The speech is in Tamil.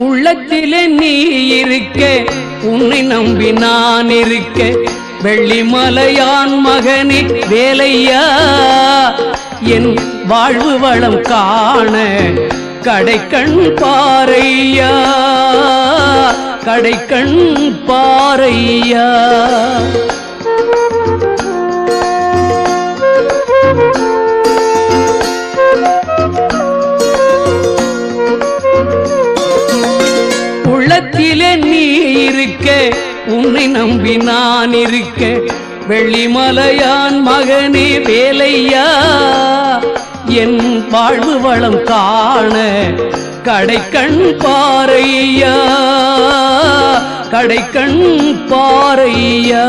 உள்ளத்திலே நீ இருக்க, உன்னை நம்பி நான் இருக்க, வெள்ளிமலையான் மகனே வேலையா, என் வாழ்வு வளம் காண கடைக்கண் பாரையா, கடைக்கண் பாரையா. உள்ளத்திலே நீ இருக்க, உன்னை நம்பி நான் இருக்க, வெள்ளிமலையான் மகனே வேலையா, என் வாழ்வு வளம் காண கடைக்கண் பாரையா, கடைக்கண் பாரையா.